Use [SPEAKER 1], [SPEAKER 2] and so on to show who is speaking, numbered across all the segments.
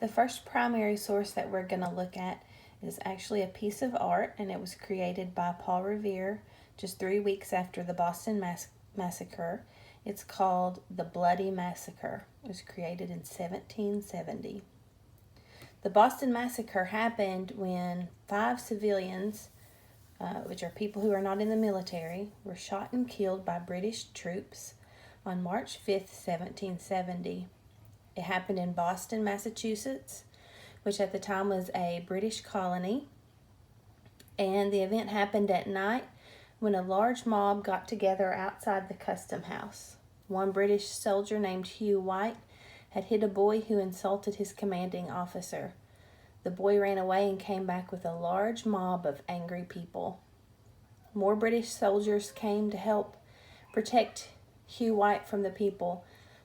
[SPEAKER 1] The first primary source that we're going to look at is actually a piece of art, and it was created by Paul Revere just 3 weeks after the Boston Massacre. It's called The Bloody Massacre. It was created in 1770. The Boston Massacre happened when 5 civilians, which are people who are not in the military, were shot and killed by British troops on March 5th, 1770. It happened in Boston, Massachusetts, which at the time was a British colony. And the event happened at night when a large mob got together outside the custom house. One British soldier named Hugh White had hit a boy who insulted his commanding officer. The boy ran away and came back with a large mob of angry people. More British soldiers came to help protect Hugh White from the people.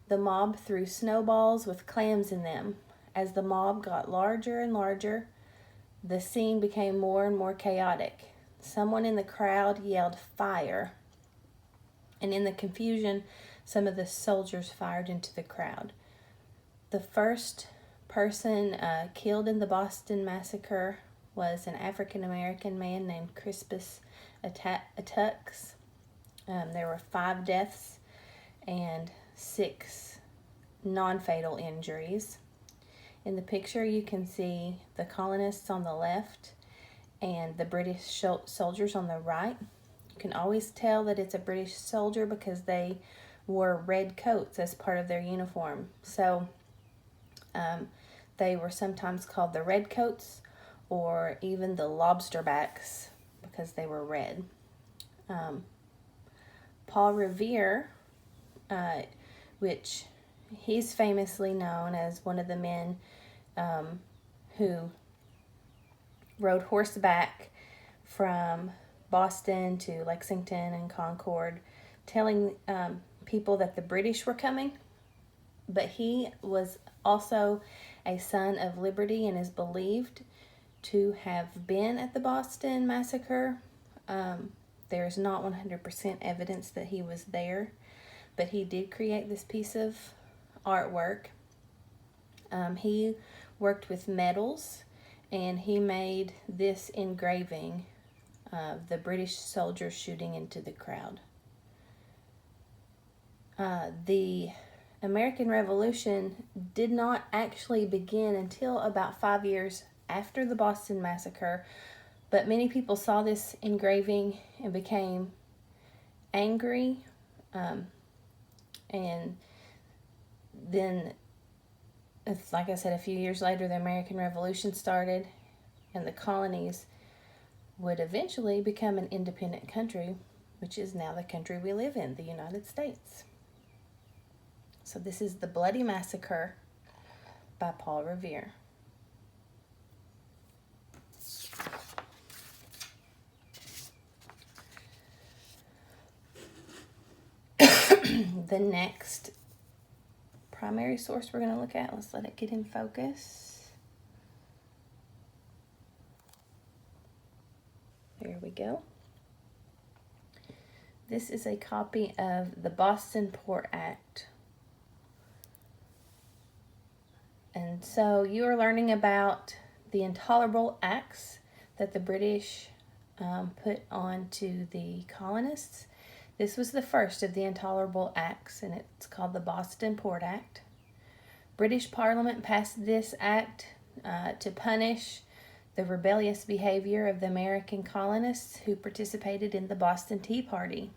[SPEAKER 1] The mob threw snowballs with clams in them. As the mob got larger and larger, the scene became more and more chaotic. Someone in the crowd yelled, "Fire!" And in the confusion, some of the soldiers fired into the crowd. The first person killed in the Boston Massacre was an African-American man named Crispus Attucks. There were 5 deaths and 6 non-fatal injuries. In the picture, you can see the colonists on the left and the British soldiers on the right. You can always tell that it's a British soldier because they wore red coats as part of their uniform. So they were sometimes called the Redcoats or even the Lobsterbacks because they were red. Paul Revere, which he's famously known as one of the men who rode horseback from Boston to Lexington and Concord, telling people that the British were coming. But he was also a son of liberty and is believed to have been at the Boston Massacre. There is not 100% evidence that he was there, but he did create this piece of artwork. He worked with metals, and he made this engraving of the British soldiers shooting into the crowd. The American Revolution did not actually begin until about 5 years after the Boston Massacre, but many people saw this engraving and became angry, and then, like I said, a few years later, the American Revolution started, and the colonies would eventually become an independent country, which is now the country we live in, the United States. So this is The Bloody Massacre by Paul Revere. The next primary source we're going to look at, let's let it get in focus. There we go. This is a copy of the Boston Port Act. And so you are learning about the intolerable acts that the British put onto the colonists. This was the first of the intolerable acts, and it's called the Boston Port Act. British Parliament passed this act to punish the rebellious behavior of the American colonists who participated in the Boston Tea Party.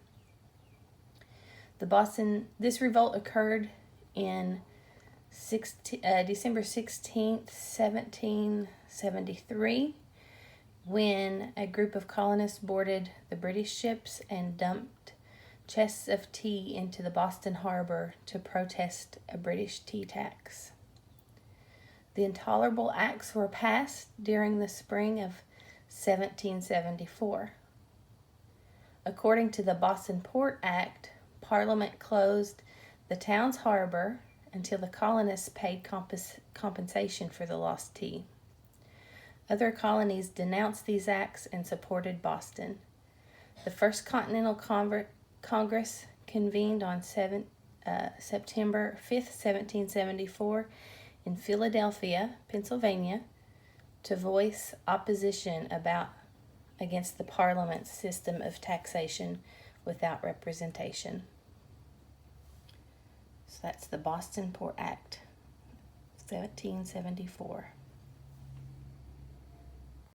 [SPEAKER 1] This revolt occurred in December 16th, 1773, when a group of colonists boarded the British ships and dumped chests of tea into the Boston harbor to protest a British tea tax. The intolerable acts were passed during the spring of 1774. According to the Boston Port Act, Parliament closed the town's harbor until the colonists paid compensation for the lost tea. Other colonies denounced these acts and supported Boston. The First Continental Congress convened on September 5th, 1774, in Philadelphia, Pennsylvania, to voice opposition against the Parliament's system of taxation without representation. So that's the Boston Port Act, 1774.